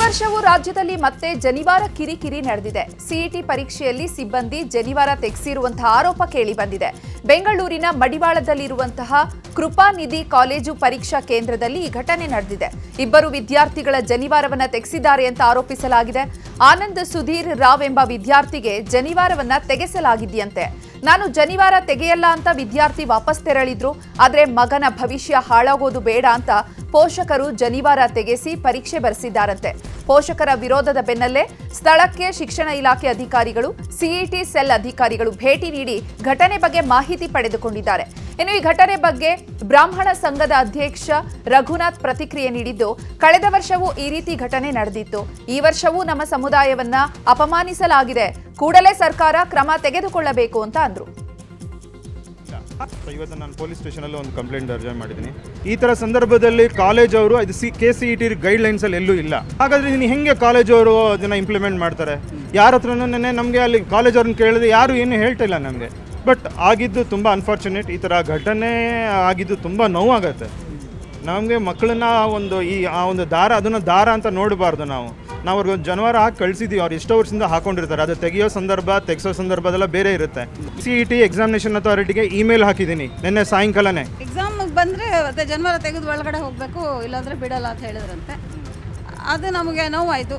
ವರ್ಷವೂ ರಾಜ್ಯದಲ್ಲಿ ಮತ್ತೆ ಜನಿವಾರ ಕಿರಿಕಿರಿ ನಡೆದಿದೆ. ಸಿಇಟಿ ಪರೀಕ್ಷೆಯಲ್ಲಿ ಸಿಬ್ಬಂದಿ ಜನಿವಾರ ತೆಗೆಸಿರುವಂತಹ ಆರೋಪ ಕೇಳಿ ಬಂದಿದೆ. ಬೆಂಗಳೂರಿನ ಮಡಿವಾಳದಲ್ಲಿರುವಂತಹ ಕೃಪಾನಿಧಿ ಕಾಲೇಜು ಪರೀಕ್ಷಾ ಕೇಂದ್ರದಲ್ಲಿ ಈ ಘಟನೆ ನಡೆದಿದೆ. ಇಬ್ಬರು ವಿದ್ಯಾರ್ಥಿಗಳ ಜನಿವಾರವನ್ನ ತೆಗೆಸಿದ್ದಾರೆ ಅಂತ ಆರೋಪಿಸಲಾಗಿದೆ. ಆನಂದ್ ಸುಧೀರ್ ರಾವ್ ಎಂಬ ವಿದ್ಯಾರ್ಥಿಗೆ ಜನಿವಾರವನ್ನ ತೆಗೆಸಲಾಗಿದೆಯಂತೆ. ನಾನು ಜನಿವಾರ ತೆಗೆಯಲ್ಲ ಅಂತ ವಿದ್ಯಾರ್ಥಿ ವಾಪಸ್ ತೆರಳಿದ್ರು. ಆದ್ರೆ ಮಗನ ಭವಿಷ್ಯ ಹಾಳಾಗೋದು ಬೇಡ ಅಂತ ಪೋಷಕರು ಜನಿವಾರ ತೆಗೆಸಿ ಪರೀಕ್ಷೆ ಬರೆಸಿದ್ದಾರಂತೆ. ಪೋಷಕರ ವಿರೋಧದ ಬೆನ್ನಲ್ಲೇ ಸ್ಥಳಕ್ಕೆ ಶಿಕ್ಷಣ ಇಲಾಖೆ ಅಧಿಕಾರಿಗಳು, ಸಿಇಟಿ ಸೆಲ್ ಅಧಿಕಾರಿಗಳು ಭೇಟಿ ನೀಡಿ ಘಟನೆ ಬಗ್ಗೆ ಮಾಹಿತಿ ಪಡೆದುಕೊಂಡಿದ್ದಾರೆ. ಇನ್ನು ಈ ಘಟನೆ ಬಗ್ಗೆ ಬ್ರಾಹ್ಮಣ ಸಂಘದ ಅಧ್ಯಕ್ಷ ರಘುನಾಥ್ ಪ್ರತಿಕ್ರಿಯೆ ನೀಡಿದ್ದು, ಕಳೆದ ವರ್ಷವೂ ಈ ರೀತಿ ಘಟನೆ ನಡೆದಿತ್ತು. ಈ ವರ್ಷವೂ ನಮ್ಮ ಸಮುದಾಯವನ್ನ ಅಪಮಾನಿಸಲಾಗಿದೆ. ಕೂಡಲೇ ಸರ್ಕಾರ ಕ್ರಮ ತೆಗೆದುಕೊಳ್ಳಬೇಕು ಅಂತ ಅಂದ್ರು. ಇವತ್ತು ನಾನು ಪೊಲೀಸ್ ಸ್ಟೇಷನಲ್ಲಿ ಒಂದು ಕಂಪ್ಲೇಂಟ್ ದರ್ಜೆ ಮಾಡಿದ್ದೀನಿ. ಈ ಥರ ಸಂದರ್ಭದಲ್ಲಿ ಕಾಲೇಜ್ ಅವರು ಇದು KCET ಗೈಡ್ಲೈನ್ಸಲ್ಲಿ ಎಲ್ಲೂ ಇಲ್ಲ. ಹಾಗಾದರೆ ನೀನು ಹೆಂಗೆ ಕಾಲೇಜ್ ಅವರು ಅದನ್ನು ಇಂಪ್ಲಿಮೆಂಟ್ ಮಾಡ್ತಾರೆ? ಯಾರ ಹತ್ರನೂ ನಮಗೆ ಅಲ್ಲಿ ಕಾಲೇಜ್ ಅವ್ರನ್ನ ಕೇಳಿದ್ರೆ ಯಾರು ಏನು ಹೇಳ್ತಿಲ್ಲ ನಮಗೆ. ಬಟ್ ಆಗಿದ್ದು ತುಂಬ ಅನ್ಫಾರ್ಚುನೇಟ್. ಈ ಥರ ಘಟನೆ ಆಗಿದ್ದು ತುಂಬ ನೋವಾಗುತ್ತೆ ನಮಗೆ. ಮಕ್ಕಳನ್ನ ಒಂದು ದಾರ, ಅದನ್ನು ದಾರ ಅಂತ ನೋಡಬಾರ್ದು. ನಾವು ಅವ್ರಿಗೆ ಜನಿವಾರ ಹಾಕಿ ಕಳಿಸಿದ್ದೀವಿ. ಅವ್ರು ಎಷ್ಟೋ ವರ್ಷದಿಂದ ಹಾಕೊಂಡಿರ್ತಾರೆ. ಅದು ತೆಗೆಯೋ ಸಂದರ್ಭ, ತೆಗೆಸೋ ಸಂದರ್ಭದೆಲ್ಲ ಬೇರೆ ಇರುತ್ತೆ. CET ಎಕ್ಸಾಮಿನೇಷನ್ ಅಥಾರಿಟಿಗೆ ಇಮೇಲ್ ಹಾಕಿದ್ದೀನಿ ನಿನ್ನೆ ಸಾಯಂಕಾಲನೇ. ಎಕ್ಸಾಮ್ ಬಂದರೆ ಅದೇ ಜನಿವಾರ ತೆಗೆದು ಒಳಗಡೆ ಹೋಗಬೇಕು, ಇಲ್ಲಾಂದರೆ ಬಿಡಲ್ಲ ಅಂತ ಹೇಳಿದ್ರಂತೆ. ಅದು ನಮಗೆ ನೋವಾಯಿತು.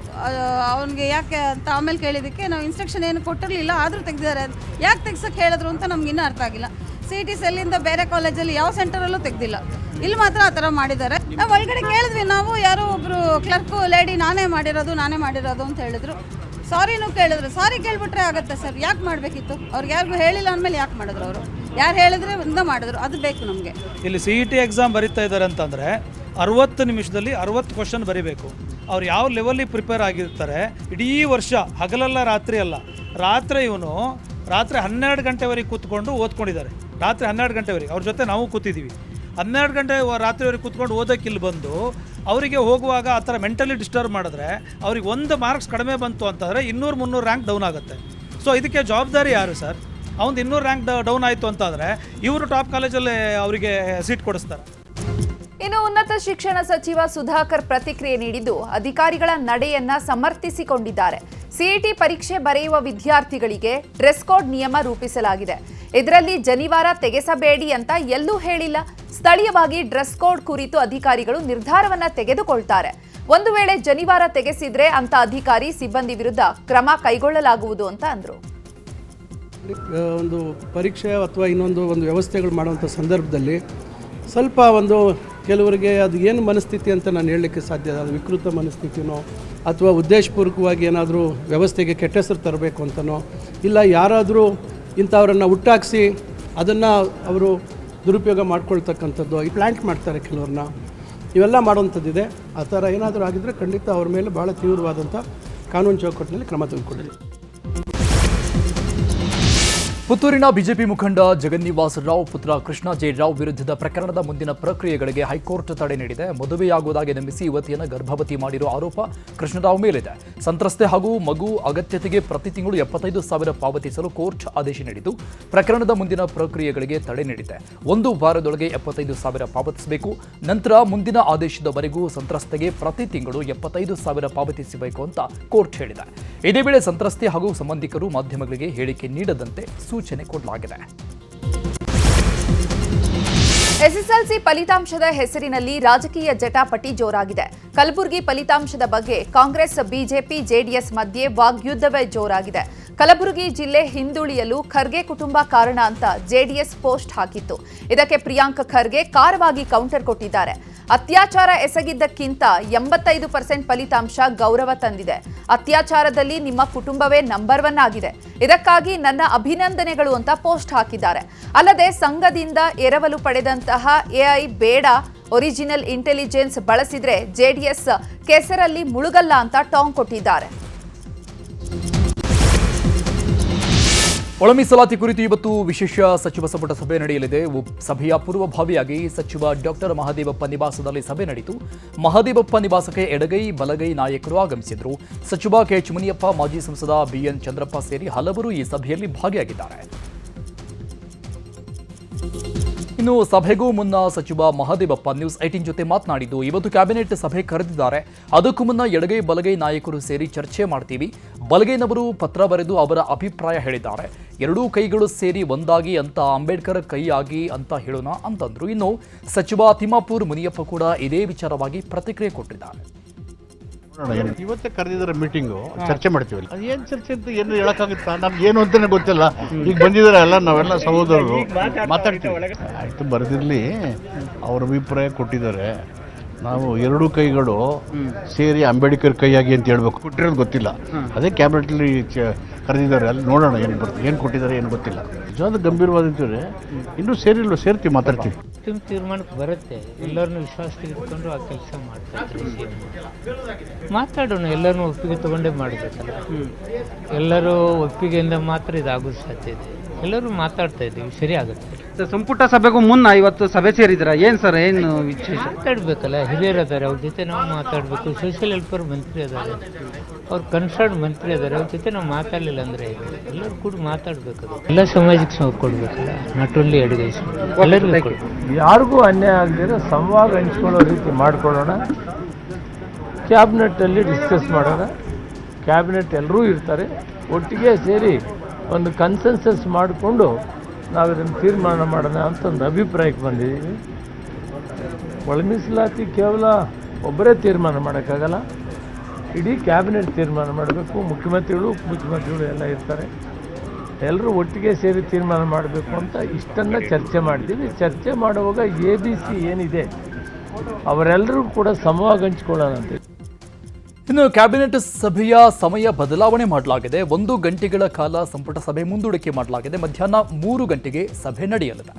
ಅವನಿಗೆ ಯಾಕೆ ಅಂತ ಆಮೇಲೆ ಕೇಳಿದ್ದಕ್ಕೆ ನಾವು ಇನ್ಸ್ಟ್ರಕ್ಷನ್ ಏನು ಕೊಟ್ಟಿರಲಿಲ್ಲ, ಆದರೂ ತೆಗೆದಿದ್ದಾರೆ. ಯಾಕೆ ತೆಗ್ಸೋಕ್ಕೆ ಹೇಳಿದ್ರು ಅಂತ ನಮ್ಗೆ ಇನ್ನೂ ಅರ್ಥ ಆಗಿಲ್ಲ. CET ಸೆಲ್ಲಿಂದ ಬೇರೆ ಕಾಲೇಜಲ್ಲಿ ಯಾವ ಸೆಂಟರಲ್ಲೂ ತೆಗೆದಿಲ್ಲ, ಇಲ್ಲಿ ಮಾತ್ರ ಆ ಥರ ಮಾಡಿದ್ದಾರೆ. ನಾವು ಒಳಗಡೆ ಕೇಳಿದ್ವಿ, ನಾವು ಯಾರೋ ಒಬ್ಬರು ಕ್ಲರ್ಕು ಲೇಡಿ ನಾನೇ ಮಾಡಿರೋದು ಅಂತ ಹೇಳಿದ್ರು. ಸಾರಿನೂ ಕೇಳಿದ್ರು. ಸಾರಿ ಕೇಳಿಬಿಟ್ರೆ ಆಗುತ್ತೆ ಸರ್, ಯಾಕೆ ಮಾಡಬೇಕಿತ್ತು? ಅವ್ರಿಗೆ ಯಾರಿಗೂ ಹೇಳಿಲ್ಲ ಅಂದಮೇಲೆ ಯಾಕೆ ಮಾಡಿದ್ರು? ಅವರು ಯಾರು ಹೇಳಿದ್ರೆ ಒಂದ ಮಾಡಿದ್ರು, ಅದು ಬೇಕು ನಮಗೆ. ಇಲ್ಲಿ CET ಎಕ್ಸಾಮ್ ಬರೀತಾ ಇದ್ದಾರೆ ಅಂತಂದರೆ 60 ನಿಮಿಷದಲ್ಲಿ 60 ಕ್ವಶನ್ ಬರೀಬೇಕು. ಅವ್ರು ಯಾವ ಲೆವೆಲಿಗೆ ಪ್ರಿಪೇರ್ ಆಗಿರ್ತಾರೆ, ಇಡೀ ವರ್ಷ ಹಗಲಲ್ಲ ರಾತ್ರಿ ಅಲ್ಲ, ರಾತ್ರಿ 12 ಗಂಟೆವರೆಗೆ ಕೂತ್ಕೊಂಡು ಓದ್ಕೊಂಡಿದ್ದಾರೆ. ರಾತ್ರಿ 12 ಗಂಟೆವರೆಗೆ ಅವ್ರ ಜೊತೆ ನಾವು ಕೂತಿದ್ದೀವಿ. 12 ಗಂಟೆ ರಾತ್ರಿವರೆಗೆ ಕೂತ್ಕೊಂಡು ಓದೋಕ್ಕೆ ಇಲ್ಲಿ ಬಂದು ಅವರಿಗೆ ಹೋಗುವಾಗ ಆ ಥರ ಮೆಂಟಲಿ ಡಿಸ್ಟರ್ಬ್ ಮಾಡಿದ್ರೆ ಅವ್ರಿಗೆ 1 ಮಾರ್ಕ್ಸ್ ಕಡಿಮೆ ಬಂತು ಅಂತಂದರೆ 200-300 ರ್ಯಾಂಕ್ ಡೌನ್ ಆಗುತ್ತೆ. ಸೊ ಇದಕ್ಕೆ ಜವಾಬ್ದಾರಿ ಯಾರು ಸರ್? ಅವ್ನು 200 ರ್ಯಾಂಕ್ ಡೌನ್ ಆಯಿತು ಅಂತಂದರೆ ಇವರು ಟಾಪ್ ಕಾಲೇಜಲ್ಲಿ ಅವರಿಗೆ ಸೀಟ್ ಕೊಡಿಸ್ತಾರೆ. ಇನ್ನು ಉನ್ನತ ಶಿಕ್ಷಣ ಸಚಿವ ಸುಧಾಕರ್ ಪ್ರತಿಕ್ರಿಯೆ ನೀಡಿದ್ದು, ಅಧಿಕಾರಿಗಳ ನಡೆಯನ್ನ ಸಮರ್ಥಿಸಿಕೊಂಡಿದ್ದಾರೆ. CET ಪರೀಕ್ಷೆ ಬರೆಯುವ ವಿದ್ಯಾರ್ಥಿಗಳಿಗೆ ಡ್ರೆಸ್ ಕೋಡ್ ನಿಯಮ ರೂಪಿಸಲಾಗಿದೆ. ಇದರಲ್ಲಿ ಜನಿವಾರ ತೆಗೆಸಬೇಡಿ ಅಂತ ಎಲ್ಲೂ ಹೇಳಿಲ್ಲ. ಸ್ಥಳೀಯವಾಗಿ ಡ್ರೆಸ್ ಕೋಡ್ ಕುರಿತು ಅಧಿಕಾರಿಗಳು ನಿರ್ಧಾರವನ್ನ ತೆಗೆದುಕೊಳ್ತಾರೆ. ಒಂದು ವೇಳೆ ಜನಿವಾರ ತೆಗೆಸಿದ್ರೆ ಅಂತ ಅಧಿಕಾರಿ ಸಿಬ್ಬಂದಿ ವಿರುದ್ಧ ಕ್ರಮ ಕೈಗೊಳ್ಳಲಾಗುವುದು ಅಂತ ಅಂದ್ರು. ಒಂದು ಪರೀಕ್ಷೆ ಅಥವಾ ಇನ್ನೊಂದು ವ್ಯವಸ್ಥೆಗಳು ಮಾಡುವಂಥ ಸಂದರ್ಭದಲ್ಲಿ ಸ್ವಲ್ಪ ಕೆಲವರಿಗೆ ಅದು ಏನು ಮನಸ್ಥಿತಿ ಅಂತ ನಾನು ಹೇಳಲಿಕ್ಕೆ ಸಾಧ್ಯ. ಅದು ವಿಕೃತ ಮನಸ್ಥಿತಿನೋ ಅಥವಾ ಉದ್ದೇಶಪೂರ್ವಕವಾಗಿ ಏನಾದರೂ ವ್ಯವಸ್ಥೆಗೆ ಕೆಟ್ಟ ಹೆಸರು ತರಬೇಕು ಅಂತನೋ, ಇಲ್ಲ ಯಾರಾದರೂ ಇಂಥವ್ರನ್ನು ಹುಟ್ಟಾಕಿಸಿ ಅದನ್ನು ಅವರು ದುರುಪಯೋಗ ಮಾಡ್ಕೊಳ್ತಕ್ಕಂಥದ್ದು, ಈ ಪ್ಲ್ಯಾಂಟ್ ಮಾಡ್ತಾರೆ ಕೆಲವ್ರನ್ನ, ಇವೆಲ್ಲ ಮಾಡುವಂಥದ್ದಿದೆ. ಆ ಥರ ಏನಾದರೂ ಆಗಿದ್ದರೆ ಖಂಡಿತ ಅವ್ರ ಮೇಲೆ ಭಾಳ ತೀವ್ರವಾದಂಥ ಕಾನೂನು ಚೌಕಟ್ಟಿನಲ್ಲಿ ಕ್ರಮ ತೆಗೆದುಕೊಳ್ಳಿ. ಪುತ್ತೂರಿನ ಬಿಜೆಪಿ ಮುಖಂಡ ಜಗನ್ನಿವಾಸ್ ರಾವ್ ಪುತ್ರ ಕೃಷ್ಣ ಜೆ ರಾವ್ ವಿರುದ್ಧದ ಪ್ರಕರಣದ ಮುಂದಿನ ಪ್ರಕ್ರಿಯೆಗಳಿಗೆ ಹೈಕೋರ್ಟ್ ತಡೆ ನೀಡಿದೆ. ಮದುವೆಯಾಗುವುದಾಗಿ ನಂಬಿಸಿ ಯುವತಿಯನ್ನು ಗರ್ಭವತಿ ಮಾಡಿರುವ ಆರೋಪ ಕೃಷ್ಣರಾವ್ ಮೇಲಿದೆ. ಸಂತ್ರಸ್ತೆ ಹಾಗೂ ಮಗು ಅಗತ್ಯತೆಗೆ ಪ್ರತಿ ತಿಂಗಳು 75,000 ಪಾವತಿಸಲು ಕೋರ್ಟ್ ಆದೇಶ ನೀಡಿದ್ದು, ಪ್ರಕರಣದ ಮುಂದಿನ ಪ್ರಕ್ರಿಯೆಗಳಿಗೆ ತಡೆ ನೀಡಿದೆ. 1 ವಾರದೊಳಗೆ 75,000 ಪಾವತಿಸಬೇಕು. ನಂತರ ಮುಂದಿನ ಆದೇಶದವರೆಗೂ ಸಂತ್ರಸ್ತೆಗೆ ಪ್ರತಿ ತಿಂಗಳು 75,000 ಪಾವತಿಸಬೇಕು ಅಂತ ಕೋರ್ಟ್ ಹೇಳಿದೆ. ಇದೇ ವೇಳೆ ಸಂತ್ರಸ್ತೆ ಹಾಗೂ ಸಂಬಂಧಿಕರು ಮಾಧ್ಯಮಗಳಿಗೆ ಹೇಳಿಕೆ ನೀಡದಂತೆ ಸೂಚನೆ ಕೊಡಲಾಗಿದೆ. SSLC ಫಲಿತಾಂಶದ ಹೆಸರಿನಲ್ಲಿ ರಾಜಕೀಯ ಜಟಾಪಟಿ ಜೋರಾಗಿದೆ. ಕಲಬುರಗಿ ಫಲಿತಾಂಶದ ಬಗ್ಗೆ ಕಾಂಗ್ರೆಸ್, ಬಿಜೆಪಿ, ಜೆಡಿಎಸ್ ಮಧ್ಯೆ ವಾಗ್ಯುದ್ಧವೇ ಜೋರಾಗಿದೆ. ಕಲಬುರಗಿ ಜಿಲ್ಲೆ ಹಿಂದುಳಿಯಲು ಖರ್ಗೆ ಕುಟುಂಬ ಕಾರಣ ಅಂತ ಜೆಡಿಎಸ್ ಪೋಸ್ಟ್ ಹಾಕಿತ್ತು. ಇದಕ್ಕೆ ಪ್ರಿಯಾಂಕ್ ಖರ್ಗೆ ಖಾರವಾಗಿ ಕೌಂಟರ್ ಕೊಟ್ಟಿದ್ದಾರೆ. ಅತ್ಯಾಚಾರ ಎಸಗಿದ್ದಕ್ಕಿಂತ 85% ಫಲಿತಾಂಶ ಗೌರವ ತಂದಿದೆ. ಅತ್ಯಾಚಾರದಲ್ಲಿ ನಿಮ್ಮ ಕುಟುಂಬವೇ ನಂಬರ್ 1 ಆಗಿದೆ. ಇದಕ್ಕಾಗಿ ನನ್ನ ಅಭಿನಂದನೆಗಳು ಅಂತ ಪೋಸ್ಟ್ ಹಾಕಿದ್ದಾರೆ. ಅಲ್ಲದೆ ಸಂಘದಿಂದ ಎರವಲು ಪಡೆದಂತಹ AI ಬೇಡ, ಒರಿಜಿನಲ್ ಇಂಟೆಲಿಜೆನ್ಸ್ ಬಳಸಿದ್ರೆ ಜೆಡಿಎಸ್ ಕೆಸರಲ್ಲಿ ಮುಳುಗಲ್ಲ ಅಂತ ಟಾಂಗ್ ಕೊಟ್ಟಿದ್ದಾರೆ. ಒಳ ಮೀಸಲಾತಿ ಕುರಿತು ಇವತ್ತು ವಿಶೇಷ ಸಚಿವ ಸಂಪುಟ ಸಭೆ ನಡೆಯಲಿದೆ. ಸಭೆಯ ಪೂರ್ವಭಾವಿಯಾಗಿ ಸಚಿವ ಡಾಕ್ಟರ್ ಮಹದೇವಪ್ಪ ನಿವಾಸದಲ್ಲಿ ಸಭೆ ನಡೆಯಿತು. ಮಹದೇವಪ್ಪ ನಿವಾಸಕ್ಕೆ ಎಡಗೈ ಬಲಗೈ ನಾಯಕರು ಆಗಮಿಸಿದರು. ಸಚಿವ KH ಮುನಿಯಪ್ಪ, ಮಾಜಿ ಸಂಸದ BN ಚಂದ್ರಪ್ಪ ಸೇರಿ ಹಲವರು ಈ ಸಭೆಯಲ್ಲಿ ಭಾಗಿಯಾಗಿದ್ದಾರೆ. ಇನ್ನು ಸಭೆಗೂ ಮುನ್ನ ಸಚಿವ ಮಹದೇವಪ್ಪ ನ್ಯೂಸ್ 18 ಜೊತೆ ಮಾತನಾಡಿದ್ದು, ಇವತ್ತು ಕ್ಯಾಬಿನೆಟ್ ಸಭೆ ಕರೆದಿದ್ದಾರೆ. ಅದಕ್ಕೂ ಮುನ್ನ ಎಡಗೈ ಬಲಗೈ ನಾಯಕರು ಸೇರಿ ಚರ್ಚೆ ಮಾಡ್ತೀವಿ. ಬಲಗೈನವರು ಪತ್ರ ಬರೆದು ಅವರ ಅಭಿಪ್ರಾಯ ಹೇಳಿದ್ದಾರೆ. ಎರಡೂ ಕೈಗಳು ಸೇರಿ ಒಂದಾಗಿ ಅಂತ ಅಂಬೇಡ್ಕರ್ ಕೈಯಾಗಿ ಅಂತ ಹೇಳೋಣ ಅಂತಂದ್ರು. ಇನ್ನು ಸಚಿವ ತಿಮ್ಮಾಪುರ್ ಮುನಿಯಪ್ಪ ಕೂಡ ಇದೇ ವಿಚಾರವಾಗಿ ಪ್ರತಿಕ್ರಿಯೆ ಕೊಟ್ಟಿದ್ದಾರೆ. ಇವತ್ತೇ ಕರೆದಿದ್ದಾರೆ ಮೀಟಿಂಗು, ಚರ್ಚೆ ಮಾಡ್ತೀವಿ. ಅದೇನು ಚರ್ಚೆ ಅಂತ ಏನು ಹೇಳಕ್ಕಾಗುತ್ತಾ? ನಮ್ಗೆ ಏನು ಅಂತಾನೆ ಗೊತ್ತಿಲ್ಲ. ಈಗ ಬಂದಿದ್ದಾರೆ ಎಲ್ಲ, ನಾವೆಲ್ಲ ಸಹೋದರರು ಮಾತಾಡ್ತೀವಿ. ಆಯ್ತು, ಬರೆದಿರಲಿ. ಅವ್ರ ಅಭಿಪ್ರಾಯ ಕೊಟ್ಟಿದ್ದಾರೆ. ನಾವು ಎರಡೂ ಕೈಗಳು ಸೇರಿ ಅಂಬೇಡ್ಕರ್ ಕೈಯಾಗಿ ಅಂತ ಹೇಳ್ಬೇಕು. ಕೊಟ್ಟಿರೋದು ಗೊತ್ತಿಲ್ಲ. ಅದೇ ಕ್ಯಾಬಿನೆಟ್ಲಿ ಕರೆದಿದ್ದಾರೆ. ಅಲ್ಲಿ ನೋಡೋಣ ಏನು ಕೊಟ್ಟಿದ್ದಾರೆ ಏನು ಗೊತ್ತಿಲ್ಲ. ನಿಜವಾದ ಗಂಭೀರವಾದಿದ್ದಾರೆ. ಇನ್ನೂ ಸೇರ್ತೀವಿ, ಮಾತಾಡ್ತೀವಿ. ತೀರ್ಮಾನಕ್ಕೆ ಬರುತ್ತೆ. ಎಲ್ಲರನ್ನೂ ವಿಶ್ವಾಸಕ್ಕೆ ಇಟ್ಕೊಂಡು ಆ ಕೆಲಸ ಮಾಡ್ತಾರೆ. ಮಾತಾಡೋಣ, ಎಲ್ಲರನ್ನೂ ಒಪ್ಪಿಗೆ ತಗೊಂಡೇ ಮಾಡಬೇಕಲ್ಲ. ಎಲ್ಲರೂ ಒಪ್ಪಿಗೆಯಿಂದ ಮಾತ್ರ ಇದಾಗೋದು ಸಾಧ್ಯ ಇದೆ. ಎಲ್ಲರೂ ಮಾತಾಡ್ತಾ ಇದ್ದೀವಿ, ಸರಿ ಆಗುತ್ತೆ. ಸಂಪುಟ ಸಭೆಗೂ ಮುನ್ನ ಇವತ್ತು ಸಭೆ ಸೇರಿದ್ರ ಏನು ಸರ್, ಏನು ವಿಶೇಷ? ಮಾತಾಡ್ಬೇಕಲ್ಲ, ಹಿರಿಯರು ಅದಾರೆ, ಅವ್ರ ಜೊತೆ ನಾವು ಮಾತಾಡಬೇಕು. ಸೋಷಿಯಲ್ ವೆಲ್ಫೇರ್ ಮಂತ್ರಿ ಅದಾರೆ, ಅವ್ರು ಕನ್ಸರ್ನ್ ಮಂತ್ರಿ ಅದಾರೆ, ಅವ್ರ ಜೊತೆ ನಾವು ಮಾತಾಡಲಿಲ್ಲ ಅಂದರೆ ಎಲ್ಲರೂ ಕೂಡ ಮಾತಾಡಬೇಕು. ಎಲ್ಲ ಸಮಾಜಕ್ಕೆ ನಾವು ಕೊಡಬೇಕಲ್ಲ, ನಾಟ್ ಓನ್ಲಿ ಎಡಗೈ, ಎಲ್ಲರಿಗೂ ಕೊಡಬೇಕು. ಯಾರಿಗೂ ಅನ್ಯಾಯ ಆಗದಿರೋ ಸಂವಾದ ಹಂಚ್ಕೊಳ್ಳೋ ರೀತಿ ಮಾಡ್ಕೊಳ್ಳೋಣ. ಕ್ಯಾಬಿನೆಟ್ಟಲ್ಲಿ ಡಿಸ್ಕಸ್ ಮಾಡೋಣ. ಕ್ಯಾಬಿನೆಟ್ ಎಲ್ಲರೂ ಇರ್ತಾರೆ, ಒಟ್ಟಿಗೆ ಸೇರಿ ಒಂದು ಕನ್ಸೆನ್ಸಸ್ ಮಾಡಿಕೊಂಡು ನಾವು ಇದನ್ನು ತೀರ್ಮಾನ ಮಾಡೋಣ ಅಂತ ಒಂದು ಅಭಿಪ್ರಾಯಕ್ಕೆ ಬಂದಿದ್ದೀವಿ. ಒಳ ಮೀಸಲಾತಿ ಕೇವಲ ಒಬ್ಬರೇ ತೀರ್ಮಾನ ಮಾಡೋಕ್ಕಾಗಲ್ಲ, ಇಡೀ ಕ್ಯಾಬಿನೆಟ್ ತೀರ್ಮಾನ ಮಾಡಬೇಕು. ಮುಖ್ಯಮಂತ್ರಿಗಳು ಉಪಮುಖ್ಯಮಂತ್ರಿಗಳು ಎಲ್ಲ ಇರ್ತಾರೆ, ಎಲ್ಲರೂ ಒಟ್ಟಿಗೆ ಸೇರಿ ತೀರ್ಮಾನ ಮಾಡಬೇಕು ಅಂತ ಇಷ್ಟನ್ನು ಚರ್ಚೆ ಮಾಡ್ತೀವಿ. ಚರ್ಚೆ ಮಾಡುವಾಗ ABC ಏನಿದೆ ಅವರೆಲ್ಲರೂ ಕೂಡ ಸಮವಾಗಿ ಹಂಚ್ಕೊಳ್ಳೋಣ ಅಂತ. ಇನ್ನು ಕ್ಯಾಬಿನೆಟ್ ಸಭೆಯ ಸಮಯ ಬದಲಾವಣೆ ಮಾಡಲಾಗಿದೆ. 1 ಗಂಟೆಗಳ ಕಾಲ ಸಂಪುಟ ಸಭೆ ಮುಂದೂಡಿಕೆ ಮಾಡಲಾಗಿದೆ. ಮಧ್ಯಾಹ್ನ 3 ಗಂಟೆಗೆ ಸಭೆ ನಡೆಯಲಿದೆ.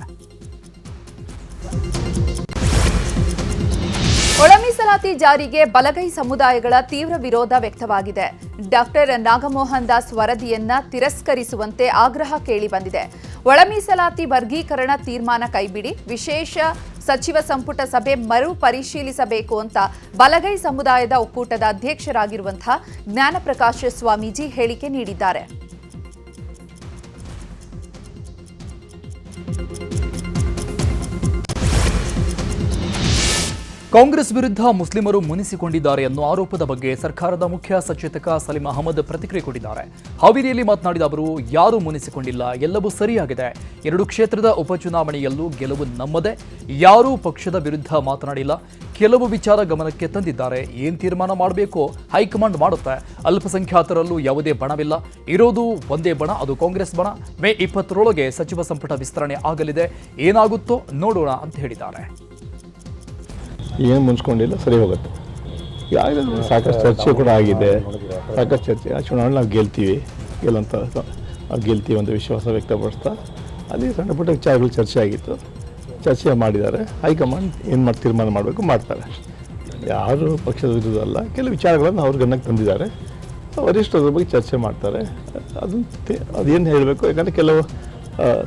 ಒಳ ಮೀಸಲಾತಿ ಜಾರಿಗೆ ಬಲಗೈ ಸಮುದಾಯಗಳ ತೀವ್ರ ವಿರೋಧ ವ್ಯಕ್ತವಾಗಿದೆ. ಡಾಕ್ಟರ್ ನಾಗಮೋಹನ್ ದಾಸ್ ವರದಿಯನ್ನ ತಿರಸ್ಕರಿಸುವಂತೆ ಆಗ್ರಹ ಕೇಳಿಬಂದಿದೆ. ಒಳ ಮೀಸಲಾತಿ ವರ್ಗೀಕರಣ ತೀರ್ಮಾನ ಕೈಬಿಡಿ, ವಿಶೇಷ ಸಚಿವ ಸಂಪುಟ ಸಭೆ ಮರು ಪರಿಶೀಲಿಸಬೇಕು ಅಂತ ಬಲಗೈ ಸಮುದಾಯದ ಒಕ್ಕೂಟದ ಅಧ್ಯಕ್ಷರಾಗಿರುವಂತಹ ಜ್ಞಾನಪ್ರಕಾಶ ಸ್ವಾಮೀಜಿ ಹೇಳಿಕೆ ನೀಡಿದ್ದಾರೆ. ಕಾಂಗ್ರೆಸ್ ವಿರುದ್ಧ ಮುಸ್ಲಿಮರು ಮುನಿಸಿಕೊಂಡಿದ್ದಾರೆ ಅನ್ನೋ ಆರೋಪದ ಬಗ್ಗೆ ಸರ್ಕಾರದ ಮುಖ್ಯ ಸಚೇತಕ ಸಲೀಂ ಅಹಮದ್ ಪ್ರತಿಕ್ರಿಯೆ ಕೊಟ್ಟಿದ್ದಾರೆ. ಹಾವೇರಿಯಲ್ಲಿ ಮಾತನಾಡಿದ ಅವರು, ಯಾರೂ ಮುನಿಸಿಕೊಂಡಿಲ್ಲ, ಎಲ್ಲವೂ ಸರಿಯಾಗಿದೆ. 2 ಕ್ಷೇತ್ರದ ಉಪಚುನಾವಣೆಯಲ್ಲೂ ಗೆಲುವು ನಮ್ಮದೇ. ಯಾರೂ ಪಕ್ಷದ ವಿರುದ್ಧ ಮಾತನಾಡಿಲ್ಲ. ಕೆಲವು ವಿಚಾರ ಗಮನಕ್ಕೆ ತಂದಿದ್ದಾರೆ. ಏನ್ ತೀರ್ಮಾನ ಮಾಡಬೇಕೋ ಹೈಕಮಾಂಡ್ ಮಾಡುತ್ತೆ. ಅಲ್ಪಸಂಖ್ಯಾತರಲ್ಲೂ ಯಾವುದೇ ಬಣವಿಲ್ಲ. ಇರೋದು ಒಂದೇ ಬಣ, ಅದು ಕಾಂಗ್ರೆಸ್ ಬಣ. ಮೇ 20ರೊಳಗೆ ಸಚಿವ ಸಂಪುಟ ವಿಸ್ತರಣೆ ಆಗಲಿದೆ. ಏನಾಗುತ್ತೋ ನೋಡೋಣ ಅಂತ ಹೇಳಿದ್ದಾರೆ. ಏನು ಮುನ್ಸ್ಕೊಂಡಿಲ್ಲ, ಸರಿ ಹೋಗುತ್ತೆ. ಯಾಕಂದರೆ ಸಾಕಷ್ಟು ಚರ್ಚೆ ಕೂಡ ಆಗಿದೆ. ಸಾಕಷ್ಟು ಚರ್ಚೆ, ಆ ಚುನಾವಣೆ ನಾವು ಗೆಲ್ತೀವಿ ಅಂತ ವಿಶ್ವಾಸ ವ್ಯಕ್ತಪಡಿಸ್ತಾ ಅಲ್ಲಿ ಸಣ್ಣ ಪುಟ್ಟ ವಿಚಾರಗಳು ಚರ್ಚೆ ಆಗಿತ್ತು. ಚರ್ಚೆ ಮಾಡಿದ್ದಾರೆ. ಹೈಕಮಾಂಡ್ ಏನು ತೀರ್ಮಾನ ಮಾಡಬೇಕು ಮಾಡ್ತಾರೆ. ಯಾರು ಪಕ್ಷದ ವಿರುದ್ಧ ಅಲ್ಲ, ಕೆಲವು ವಿಚಾರಗಳನ್ನು ಅವ್ರ ಗಮನಕ್ಕೆ ತಂದಿದ್ದಾರೆ. ವರಿಷ್ಠರ ಬಗ್ಗೆ ಚರ್ಚೆ ಮಾಡ್ತಾರೆ. ಅದೇನು ಹೇಳಬೇಕು, ಯಾಕಂದರೆ ಕೆಲವು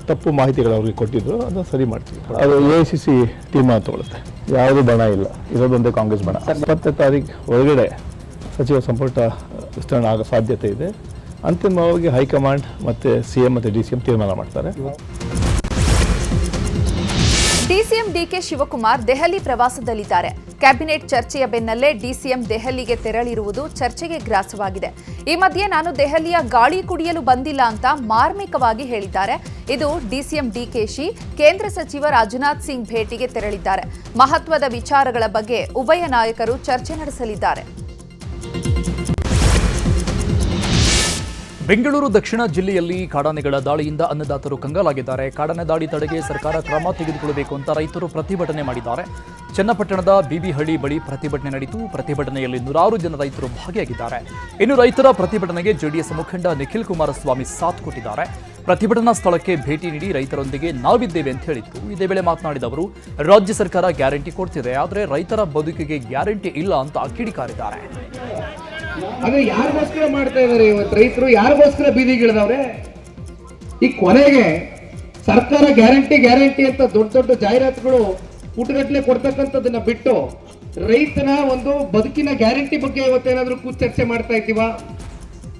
ತಪ್ಪು ಮಾಹಿತಿಗಳು ಅವ್ರಿಗೆ ಕೊಟ್ಟಿದ್ರು, ಅದನ್ನು ಸರಿ ಮಾಡ್ತೀವಿ. ಅದು AICC ತೀರ್ಮಾನ ತಗೊಳುತ್ತೆ. ಯಾವುದೂ ಬಣ ಇಲ್ಲ, ಇರೋದೊಂದೇ ಕಾಂಗ್ರೆಸ್ ಬಣ. 20ನೇ ತಾರೀಕು ಒಳಗಡೆ ಸಚಿವ ಸಂಪುಟ ವಿಸ್ತರಣೆ ಆಗೋ ಸಾಧ್ಯತೆ ಇದೆ. ಅಂತಿಮವಾಗಿ ಹೈಕಮಾಂಡ್ ಮತ್ತು CM ಮತ್ತು DCM ತೀರ್ಮಾನ ಮಾಡ್ತಾರೆ. ಡಿಸಿಎಂ ಡಿಕೆ ಶಿವಕುಮಾರ್ ದೆಹಲಿ ಪ್ರವಾಸದಲ್ಲಿದ್ದಾರೆ. ಕ್ಯಾಬಿನೆಟ್ ಚರ್ಚೆಯ ಬೆನ್ನಲ್ಲೇ ಡಿಸಿಎಂ ದೆಹಲಿಗೆ ತೆರಳಿರುವುದು ಚರ್ಚೆಗೆ ಗ್ರಾಸವಾಗಿದೆ. ಈ ಮಧ್ಯೆ ನಾನು ದೆಹಲಿಯ ಗಾಳಿ ಕುಡಿಯಲು ಬಂದಿಲ್ಲ ಅಂತ ಮಾರ್ಮಿಕವಾಗಿ ಹೇಳಿದ್ದಾರೆ. ಇದು ಡಿಸಿಎಂ ಡಿಕೆಶಿ ಕೇಂದ್ರ ಸಚಿವ ರಾಜನಾಥ್ ಸಿಂಗ್ ಭೇಟಿಗೆ ತೆರಳಿದ್ದಾರೆ. ಮಹತ್ವದ ವಿಚಾರಗಳ ಬಗ್ಗೆ ಉಭಯ ನಾಯಕರು ಚರ್ಚೆ ನಡೆಸಲಿದ್ದಾರೆ. ಬೆಂಗಳೂರು ದಕ್ಷಿಣ ಜಿಲ್ಲೆಯಲ್ಲಿ ಕಾಡಾನೆಗಳ ದಾಳಿಯಿಂದ ಅನ್ನದಾತರು ಕಂಗಾಲಾಗಿದ್ದಾರೆ. ಕಾಡಾನೆ ದಾಳಿ ತಡೆಗೆ ಸರ್ಕಾರ ಕ್ರಮ ತೆಗೆದುಕೊಳ್ಳಬೇಕು ಅಂತ ರೈತರು ಪ್ರತಿಭಟನೆ ಮಾಡಿದ್ದಾರೆ. ಚನ್ನಪಟ್ಟಣದ ಬಿಬಿಹಳ್ಳಿ ಬಳಿ ಪ್ರತಿಭಟನೆ ನಡೆಯಿತು. ಪ್ರತಿಭಟನೆಯಲ್ಲಿ 100 ಜನ ರೈತರು ಭಾಗಿಯಾಗಿದ್ದಾರೆ. ಇನ್ನು ರೈತರ ಪ್ರತಿಭಟನೆಗೆ ಜೆಡಿಎಸ್ ಮುಖಂಡ ನಿಖಿಲ್ ಕುಮಾರಸ್ವಾಮಿ ಸಾಥ್ ಕೊಟ್ಟಿದ್ದಾರೆ. ಪ್ರತಿಭಟನಾ ಸ್ಥಳಕ್ಕೆ ಭೇಟಿ ನೀಡಿ ರೈತರೊಂದಿಗೆ ನಾವಿದ್ದೇವೆ ಅಂತ ಹೇಳಿದ್ರು. ಇದೇ ವೇಳೆ ಮಾತನಾಡಿದ ಅವರು, ರಾಜ್ಯ ಸರ್ಕಾರ ಗ್ಯಾರಂಟಿ ಕೊಡ್ತಿದೆ, ಆದರೆ ರೈತರ ಬದುಕಿಗೆ ಗ್ಯಾರಂಟಿ ಇಲ್ಲ ಅಂತ ಕಿಡಿಕಾರಿದ್ದಾರೆ. ಆದ್ರೆ ಯಾರಿಗೋಸ್ಕರ ಮಾಡ್ತಾ ಇದಾರೆ ಇವತ್ತು ರೈತರು? ಯಾರಿಗೋಸ್ಕರ ಬೀದಿಗಿಳಿದವ್ರೆ? ಈ ಕೊನೆಗೆ ಸರ್ಕಾರ ಗ್ಯಾರಂಟಿ ಅಂತ ದೊಡ್ಡ ಜಾಹೀರಾತುಗಳು ಪುಟಗಟ್ಟಲೆ ಕೊಡ್ತಕ್ಕಂಥದ್ದನ್ನ ಬಿಟ್ಟು ರೈತನ ಒಂದು ಬದುಕಿನ ಗ್ಯಾರಂಟಿ ಬಗ್ಗೆ ಇವತ್ತೇನಾದ್ರೂ ಕೂತು ಚರ್ಚೆ ಮಾಡ್ತಾ ಇದ್ದೀವ?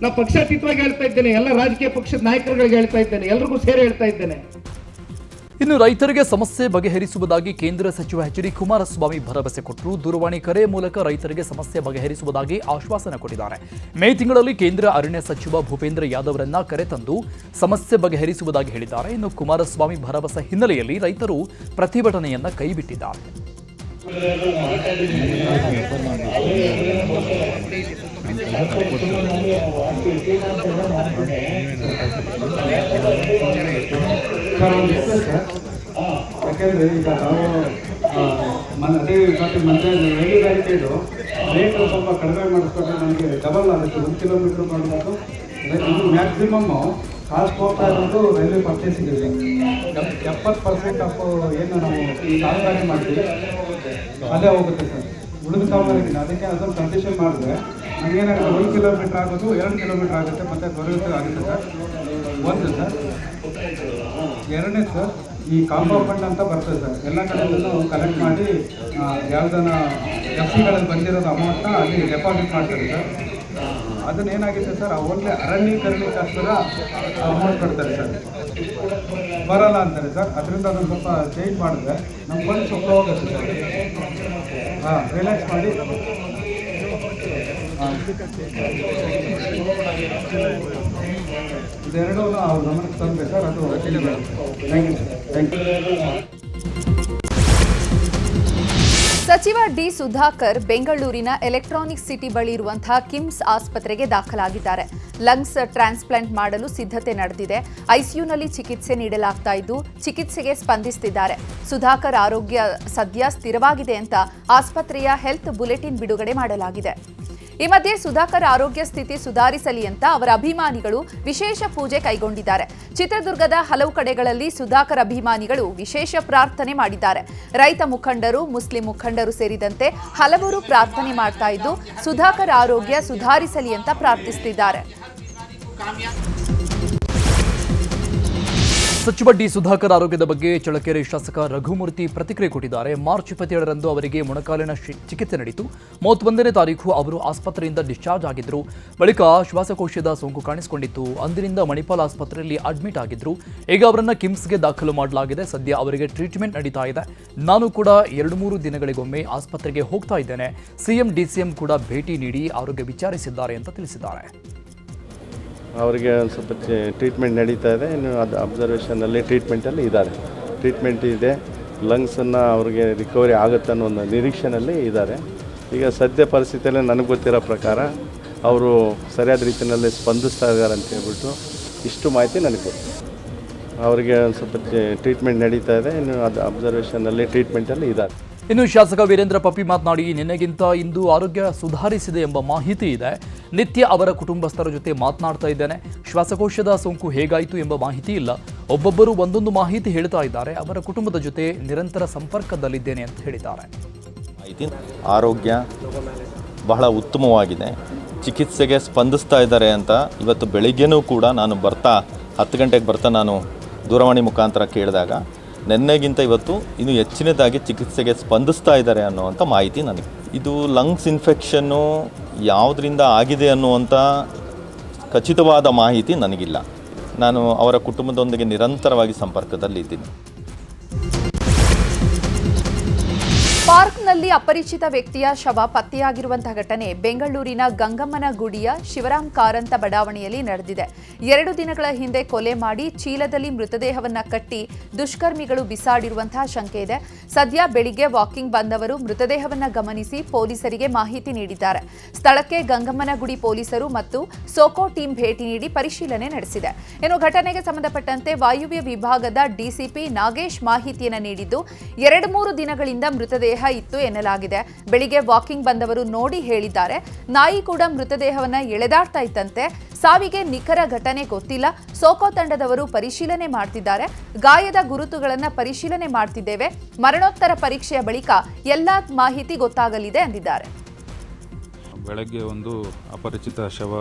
ನಾವು ಪಕ್ಷಾತೀತವಾಗಿ ಹೇಳ್ತಾ ಇದ್ದೇನೆ, ಎಲ್ಲ ರಾಜಕೀಯ ಪಕ್ಷದ ನಾಯಕರುಗಳಿಗೆ ಹೇಳ್ತಾ ಇದ್ದೇನೆ, ಎಲ್ರಿಗೂ ಸೇರಿ ಹೇಳ್ತಾ ಇದ್ದೇನೆ. ಇನ್ನು ರೈತರಿಗೆ ಸಮಸ್ಯೆ ಬಗೆಹರಿಸುವುದಾಗಿ ಕೇಂದ್ರ ಸಚಿವ ಎಚ್ ಡಿ ಕುಮಾರಸ್ವಾಮಿ ಭರವಸೆ ಕೊಟ್ಟರು. ದೂರವಾಣಿ ಕರೆ ಮೂಲಕ ರೈತರಿಗೆ ಸಮಸ್ಯೆ ಬಗೆಹರಿಸುವುದಾಗಿ ಆಶ್ವಾಸನೆ ಕೊಟ್ಟಿದ್ದಾರೆ. ಮೇ ತಿಂಗಳಲ್ಲಿ ಕೇಂದ್ರ ಅರಣ್ಯ ಸಚಿವ ಭೂಪೇಂದ್ರ ಯಾದವ್ರನ್ನ ಕರೆತಂದು ಸಮಸ್ಯೆ ಬಗೆಹರಿಸುವುದಾಗಿ ಹೇಳಿದ್ದಾರೆ. ಇನ್ನು ಕುಮಾರಸ್ವಾಮಿ ಭರವಸೆ ಹಿನ್ನೆಲೆಯಲ್ಲಿ ರೈತರು ಪ್ರತಿಭಟನೆಯನ್ನ ಕೈಬಿಟ್ಟಿದ್ದಾರೆ. ಯಾಕೆಂದರೆ ಈಗ ನಾವು ಅದೇ ಹೇಳಿದ್ದು ರೇಟ್ ಸ್ವಲ್ಪ ಕಡಿಮೆ ಮಾಡಿಸ್ಕೊಂಡ್ರೆ ನಮಗೆ ಡಬಲ್ ಆಗುತ್ತೆ. 1 ಕಿಲೋಮೀಟ್ರ್ ಮಾಡಬೇಕು. ಇದು ಮ್ಯಾಕ್ಸಿಮಮ್ಮು ಕಾಸ್ಟ್ ಹೋಗ್ತಾ ಇರೋದು ರೈಲ್ವೆ ಪರ್ಚೇಸಿಂಗ್ ಇದೆ. 70% ಆಫ್ ಏನು ನಾವು ಸಾಗುವಳಿ ಮಾಡ್ತೀವಿ ಅದೇ ಹೋಗುತ್ತೆ ಸರ್. ಉಳಿದ ಸಾಮಾನಿಗೆ ಅದಕ್ಕೆ ಅದನ್ನು ಕನ್ಸೆಷನ್ ಮಾಡಿದ್ರೆ ನಮಗೇನಾಗುತ್ತೆ 1 ಕಿಲೋಮೀಟ್ರ್ ಆಗೋದು 2 ಕಿಲೋಮೀಟ್ರ್ ಆಗುತ್ತೆ, ಮತ್ತು ದೊರೆಯುತ್ತೆ ಆಗುತ್ತೆ ಸರ್. ಒಂದು ಸರ್. ಎರಡನೇ ಸರ್, ಈ ಕಾಂಬೋ ಫಂಡ್ ಅಂತ ಬರ್ತದೆ ಸರ್. ಎಲ್ಲ ಕಡೆಯಲ್ಲೂ ಕಲೆಕ್ಟ್ ಮಾಡಿ ಯಾವುದನ್ನ FCಗಳಲ್ಲಿ ಬಂದಿರೋದು ಅಮೌಂಟ್ನ ಅಲ್ಲಿ ಡೆಪಾಸಿಟ್ ಮಾಡ್ತಾರೆ ಸರ್. ಅದನ್ನೇನಾಗಿದೆ ಸರ್, ಓನ್ಲಿ ಅರಣ್ಯೀಕರಣಕ್ಕೋಸ್ಕರ ಅಮೌಂಟ್ ಕೊಡ್ತಾರೆ ಸರ್, ಬರಲ್ಲ ಅಂತಾರೆ ಸರ್. ಅದರಿಂದ ಅದನ್ನು ಸ್ವಲ್ಪ ಚೇಂಜ್ ಮಾಡಿದ್ರೆ ನಮ್ಮ ಫಂಡ್ ಸ್ವಲ್ಪ ಹೋಗುತ್ತೆ ಸರ್. ರಿಲ್ಯಾಕ್ಸ್ ಮಾಡಿ ಇದೆರಡೂ ಅವ್ರ ಗಮನಕ್ಕೆ ತಂದೆ ಸರ್. ಅದು thank you sir. Thank you. ಸಚಿವ ಡಿ ಸುಧಾಕರ್ ಬೆಂಗಳೂರಿನ ಎಲೆಕ್ಟ್ರಾನಿಕ್ ಸಿಟಿ ಬಳಿ ಇರುವಂತಹ ಕಿಮ್ಸ್ ಆಸ್ಪತ್ರೆಗೆ ದಾಖಲಾಗಿದ್ದಾರೆ. ಲಂಗ್ಸ್ ಟ್ರಾನ್ಸ್ಪ್ಲಾಂಟ್ ಮಾಡಲು ಸಿದ್ಧತೆ ನಡೆದಿದೆ. ಐಸಿಯುನಲ್ಲಿ ಚಿಕಿತ್ಸೆ ನೀಡಲಾಗ್ತಾ ಇದ್ದು ಚಿಕಿತ್ಸೆಗೆ ಸ್ಪಂದಿಸುತ್ತಿದ್ದಾರೆ. ಸುಧಾಕರ್ ಆರೋಗ್ಯ ಸದ್ಯ ಸ್ಥಿರವಾಗಿದೆ ಅಂತ ಆಸ್ಪತ್ರೆಯ ಹೆಲ್ತ್ ಬುಲೆಟಿನ್ ಬಿಡುಗಡೆ ಮಾಡಲಾಗಿದೆ. ಈ ಮಧ್ಯೆ ಸುಧಾಕರ್ ಆರೋಗ್ಯ ಸ್ಥಿತಿ ಸುಧಾರಿಸಲಿ ಅಂತ ಅವರ ಅಭಿಮಾನಿಗಳು ವಿಶೇಷ ಪೂಜೆ ಕೈಗೊಂಡಿದ್ದಾರೆ. ಚಿತ್ರದುರ್ಗದ ಹಲವು ಕಡೆಗಳಲ್ಲಿ ಸುಧಾಕರ್ ಅಭಿಮಾನಿಗಳು ವಿಶೇಷ ಪ್ರಾರ್ಥನೆ ಮಾಡಿದ್ದಾರೆ. ರೈತ ಮುಖಂಡರು, ಮುಸ್ಲಿಂ ಮುಖಂಡರು ಸೇರಿದಂತೆ ಹಲವರು ಪ್ರಾರ್ಥನೆ ಮಾಡ್ತಾ ಇದ್ದು ಸುಧಾಕರ್ ಆರೋಗ್ಯ ಸುಧಾರಿಸಲಿ ಅಂತ ಪ್ರಾರ್ಥಿಸುತ್ತಿದ್ದಾರೆ. ಸಚಿವ ಡಿ ಸುಧಾಕರ್ ಆರೋಗ್ಯದ ಬಗ್ಗೆ ಚಳ್ಳಕೆರೆ ಶಾಸಕ ರಘುಮೂರ್ತಿ ಪ್ರತಿಕ್ರಿಯೆ ಕೊಟ್ಟಿದ್ದಾರೆ. ಮಾರ್ಚ್ 27ರಂದು ಅವರಿಗೆ ಮೊಣಕಾಲಿನ ಚಿಕಿತ್ಸೆ ನಡೆಯಿತು. 31ನೇ ತಾರೀಕು ಅವರು ಆಸ್ಪತ್ರೆಯಿಂದ ಡಿಸ್ಚಾರ್ಜ್ ಆಗಿದ್ರು. ಬಳಿಕ ಶ್ವಾಸಕೋಶದ ಸೋಂಕು ಕಾಣಿಸಿಕೊಂಡಿತ್ತು. ಅಂದಿನಿಂದ ಮಣಿಪಾಲ್ ಆಸ್ಪತ್ರೆಯಲ್ಲಿ ಅಡ್ಮಿಟ್ ಆಗಿದ್ರು. ಈಗ ಅವರನ್ನ ಕಿಮ್ಸ್ಗೆ ದಾಖಲು ಮಾಡಲಾಗಿದೆ. ಸದ್ಯ ಅವರಿಗೆ ಟ್ರೀಟ್ಮೆಂಟ್ ನಡೀತಾ ಇದೆ. ನಾನು ಕೂಡ 2-3 ದಿನಗಳಿಗೊಮ್ಮೆ ಆಸ್ಪತ್ರೆಗೆ ಹೋಗ್ತಾ ಇದ್ದೇನೆ. ಸಿಎಂ ಡಿಸಿಎಂ ಕೂಡ ಭೇಟಿ ನೀಡಿ ಆರೋಗ್ಯ ವಿಚಾರಿಸಿದ್ದಾರೆ ಅಂತ ತಿಳಿಸಿದ್ದಾರೆ. ಅವರಿಗೆ ಒಂದು ಸ್ವಲ್ಪ ಟ್ರೀಟ್ಮೆಂಟ್ ನಡೀತಾ ಇದೆ. ಇನ್ನು ಅದು ಅಬ್ಸರ್ವೇಷನಲ್ಲಿ ಟ್ರೀಟ್ಮೆಂಟಲ್ಲಿ ಇದ್ದಾರೆ. ಟ್ರೀಟ್ಮೆಂಟ್ ಇದೆ. ಲಂಗ್ಸನ್ನು ಅವ್ರಿಗೆ ರಿಕವರಿ ಆಗುತ್ತೆ ಅನ್ನೋ ಒಂದು ನಿರೀಕ್ಷೆಯಲ್ಲಿ ಇದ್ದಾರೆ. ಈಗ ಸದ್ಯ ಪರಿಸ್ಥಿತಿಯಲ್ಲಿ ನನಗೆ ಗೊತ್ತಿರೋ ಪ್ರಕಾರ ಅವರು ಸರಿಯಾದ ರೀತಿಯಲ್ಲಿ ಸ್ಪಂದಿಸ್ತಾ ಇದ್ದಾರೆ ಅಂತ ಹೇಳ್ಬಿಟ್ಟು ಇಷ್ಟು ಮಾಹಿತಿ ನನಗೆ ಗೊತ್ತು. ಅವರಿಗೆ ಒಂದು ಸ್ವಲ್ಪ ಟ್ರೀಟ್ಮೆಂಟ್ ನಡೀತಾ ಇದೆ. ಇನ್ನು ಅದು ಅಬ್ಸರ್ವೇಷನಲ್ಲಿ ಟ್ರೀಟ್ಮೆಂಟಲ್ಲಿ ಇದ್ದಾರೆ. ಇನ್ನು ಶಾಸಕ ವೀರೇಂದ್ರ ಪಪ್ಪಿ ಮಾತನಾಡಿ, ನಿನ್ನೆಗಿಂತ ಇಂದು ಆರೋಗ್ಯ ಸುಧಾರಿಸಿದೆ ಎಂಬ ಮಾಹಿತಿ ಇದೆ. ನಿತ್ಯ ಅವರ ಕುಟುಂಬಸ್ಥರ ಜೊತೆ ಮಾತನಾಡ್ತಾ ಇದ್ದೇನೆ. ಶ್ವಾಸಕೋಶದ ಸೋಂಕು ಹೇಗಾಯಿತು ಎಂಬ ಮಾಹಿತಿ ಇಲ್ಲ. ಒಬ್ಬೊಬ್ಬರು ಒಂದೊಂದು ಮಾಹಿತಿ ಹೇಳ್ತಾ ಇದ್ದಾರೆ. ಅವರ ಕುಟುಂಬದ ಜೊತೆ ನಿರಂತರ ಸಂಪರ್ಕದಲ್ಲಿದ್ದೇನೆ ಅಂತ ಹೇಳಿದ್ದಾರೆ. ಆರೋಗ್ಯ ಬಹಳ ಉತ್ತಮವಾಗಿದೆ. ಚಿಕಿತ್ಸೆಗೆ ಸ್ಪಂದಿಸ್ತಾ ಇದ್ದಾರೆ ಅಂತ ಇವತ್ತು ಬೆಳಿಗ್ಗೆನೂ ಕೂಡ ನಾನು 10 ಗಂಟೆಗೆ ಬರ್ತಾ ನಾನು ದೂರವಾಣಿ ಮುಖಾಂತರ ಕೇಳಿದಾಗ ನೆನ್ನೆಗಿಂತ ಇವತ್ತು ಇನ್ನೂ ಹೆಚ್ಚಿನದಾಗಿ ಚಿಕಿತ್ಸೆಗೆ ಸ್ಪಂದಿಸ್ತಾ ಇದ್ದಾರೆ ಅನ್ನುವಂಥ ಮಾಹಿತಿ ನನಗೆ. ಇದು ಲಂಗ್ಸ್ ಇನ್ಫೆಕ್ಷನ್ನು ಯಾವುದರಿಂದ ಆಗಿದೆ ಅನ್ನುವಂಥ ಖಚಿತವಾದ ಮಾಹಿತಿ ನನಗಿಲ್ಲ. ನಾನು ಅವರ ಕುಟುಂಬದೊಂದಿಗೆ ನಿರಂತರವಾಗಿ ಸಂಪರ್ಕದಲ್ಲಿದ್ದೀನಿ. ಪಾರ್ಕ್ನಲ್ಲಿ ಅಪರಿಚಿತ ವ್ಯಕ್ತಿಯ ಶವ ಪತ್ತೆಯಾಗಿರುವಂತಹ ಘಟನೆ ಬೆಂಗಳೂರಿನ ಗಂಗಮ್ಮನಗುಡಿಯ ಶಿವರಾಮ್ ಕಾರಂತ ಬಡಾವಣೆಯಲ್ಲಿ ನಡೆದಿದೆ. 2 ದಿನಗಳ ಹಿಂದೆ ಕೊಲೆ ಮಾಡಿ ಚೀಲದಲ್ಲಿ ಮೃತದೇಹವನ್ನ ಕಟ್ಟಿ ದುಷ್ಕರ್ಮಿಗಳು ಬಿಸಾಡಿರುವಂತಹ ಶಂಕೆ ಇದೆ. ಸದ್ಯ ಬೆಳಿಗ್ಗೆ ವಾಕಿಂಗ್ ಬಂದವರು ಮೃತದೇಹವನ್ನ ಗಮನಿಸಿ ಪೊಲೀಸರಿಗೆ ಮಾಹಿತಿ ನೀಡಿದ್ದಾರೆ. ಸ್ಥಳಕ್ಕೆ ಗಂಗಮ್ಮನಗುಡಿ ಪೊಲೀಸರು ಮತ್ತು ಸೋಕೋ ಟೀಂ ಭೇಟಿ ನೀಡಿ ಪರಿಶೀಲನೆ ನಡೆಸಿದೆ. ಇನ್ನು ಘಟನೆಗೆ ಸಂಬಂಧಪಟ್ಟಂತೆ ವಾಯುವ್ಯ ವಿಭಾಗದ ಡಿಸಿಪಿ ನಾಗೇಶ್ ಮಾಹಿತಿಯನ್ನು ನೀಡಿದ್ದು 2-3 ದಿನಗಳಿಂದ ಮೃತದೇಹ ಇತ್ತು ಎನ್ನಲಾಗಿದೆ. ಬೆಳಿಗ್ಗೆ ವಾಕಿಂಗ್ ಬಂದವರು ನೋಡಿ ಹೇಳಿದ್ದಾರೆ. ನಾಯಿ ಕೂಡ ಮೃತದೇಹವನ್ನ ಎಳೆದಾಡ್ತಾ ಇತ್ತಂತೆ. ಸಾವಿಗೆ ನಿಖರ ಘಟನೆ ಗೊತ್ತಿಲ್ಲ. ಸೋಕೋ ತಂಡದವರು ಪರಿಶೀಲನೆ ಮಾಡ್ತಿದ್ದಾರೆ. ಗಾಯದ ಗುರುತುಗಳನ್ನು ಪರಿಶೀಲನೆ ಮಾಡ್ತಿದ್ದೇವೆ. ಮರಣೋತ್ತರ ಪರೀಕ್ಷೆಯ ಬಳಿಕ ಎಲ್ಲ ಮಾಹಿತಿ ಗೊತ್ತಾಗಲಿದೆ ಎಂದಿದ್ದಾರೆ. ಬೆಳಗ್ಗೆ ಒಂದು ಅಪರಿಚಿತ ಶವ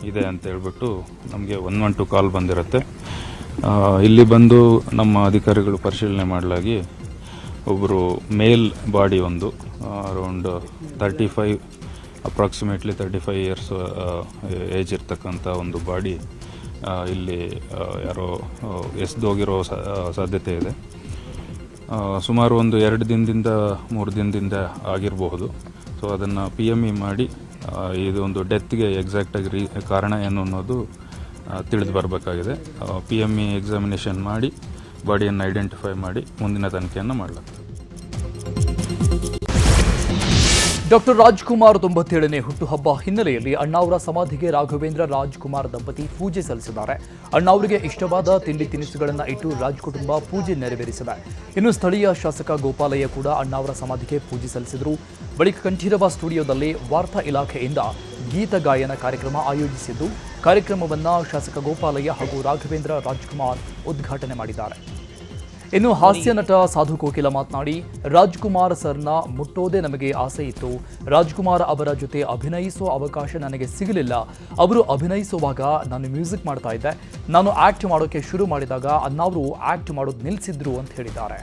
ಇದೆ ಅಂತ ಹೇಳ್ಬಿಟ್ಟು ನಮಗೆ 112 ಕಾಲ್ ಬಂದಿರುತ್ತೆ. ಇಲ್ಲಿ ಬಂದು ನಮ್ಮ ಅಧಿಕಾರಿಗಳು ಪರಿಶೀಲನೆ ಮಾಡಲಾಗಿ ಒಬ್ಬರು ಮೇಲ್ ಬಾಡಿ ಒಂದು ಅರೌಂಡ್ 35 ಅಪ್ರಾಕ್ಸಿಮೇಟ್ಲಿ 35 ಇಯರ್ಸ್ ಏಜ್ ಇರ್ತಕ್ಕಂಥ ಒಂದು ಬಾಡಿ ಇಲ್ಲಿ ಯಾರೋ ಎಸ್ದೋಗಿರೋ ಸಾಧ್ಯತೆ ಇದೆ. ಸುಮಾರು ಒಂದು 2 ದಿನದಿಂದ 3 ದಿನದಿಂದ ಆಗಿರಬಹುದು. ಸೊ ಅದನ್ನು PME ಮಾಡಿ ಇದು ಒಂದು ಡೆತ್ಗೆ ಎಕ್ಸಾಕ್ಟಾಗಿ ಕಾರಣ ಏನು ಅನ್ನೋದು ತಿಳಿದು ಬರಬೇಕಾಗಿದೆ. PME ಎಕ್ಸಾಮಿನೇಷನ್ ಮಾಡಿ ಬಾಡಿಯನ್ನು ಐಡೆಂಟಿಫೈ ಮಾಡಿ ಮುಂದಿನ ತನಿಖೆಯನ್ನು ಮಾಡಲಾಗ್ತದೆ. ಡಾಕ್ಟರ್ ರಾಜ್ಕುಮಾರ್ 97ನೇ ಹುಟ್ಟುಹಬ್ಬ ಹಿನ್ನೆಲೆಯಲ್ಲಿ ಅಣ್ಣಾವರ ಸಮಾಧಿಗೆ ರಾಘವೇಂದ್ರ ರಾಜ್ಕುಮಾರ್ ದಂಪತಿ ಪೂಜೆ ಸಲ್ಲಿಸಿದ್ದಾರೆ. ಅಣ್ಣಾವರಿಗೆ ಇಷ್ಟವಾದ ತಿಂಡಿ ತಿನಿಸುಗಳನ್ನು ಇಟ್ಟು ರಾಜ್ ಕುಟುಂಬ ಪೂಜೆ ನೆರವೇರಿಸಿದೆ. ಇನ್ನು ಸ್ಥಳೀಯ ಶಾಸಕ ಗೋಪಾಲಯ್ಯ ಕೂಡ ಅಣ್ಣಾವರ ಸಮಾಧಿಗೆ ಪೂಜೆ ಸಲ್ಲಿಸಿದರು. ಬಳಿಕ ಕಂಠೀರವ ಸ್ಟುಡಿಯೋದಲ್ಲಿ ವಾರ್ತಾ ಇಲಾಖೆಯಿಂದ ಗೀತ ಗಾಯನ ಕಾರ್ಯಕ್ರಮ ಆಯೋಜಿಸಿದ್ದು, ಕಾರ್ಯಕ್ರಮವನ್ನು ಶಾಸಕ ಗೋಪಾಲಯ್ಯ ಹಾಗೂ ರಾಘವೇಂದ್ರ ರಾಜ್ಕುಮಾರ್ ಉದ್ಘಾಟನೆ ಮಾಡಿದ್ದಾರೆ. ಇನ್ನು ಹಾಸ್ಯ ನಟ ಸಾಧು ಕೋಕಿಲ ಮಾತನಾಡಿ, ರಾಜ್ಕುಮಾರ್ ಸರ್ನ ಮುಟ್ಟೋದೇ ನಮಗೆ ಆಸೆ ಇತ್ತು. ರಾಜ್ಕುಮಾರ್ ಅವರ ಜೊತೆ ಅಭಿನಯಿಸುವ ಅವಕಾಶ ನನಗೆ ಸಿಗಲಿಲ್ಲ. ಅವರು ಅಭಿನಯಿಸುವಾಗ ನಾನು ಮ್ಯೂಸಿಕ್ ಮಾಡ್ತಾ ಇದ್ದೆ. ನಾನು ಆ್ಯಕ್ಟ್ ಮಾಡೋಕ್ಕೆ ಶುರು ಮಾಡಿದಾಗ ಅಣ್ಣಾವರು ಆ್ಯಕ್ಟ್ ಮಾಡೋದು ನಿಲ್ಲಿಸಿದ್ರು ಅಂತ ಹೇಳಿದ್ದಾರೆ.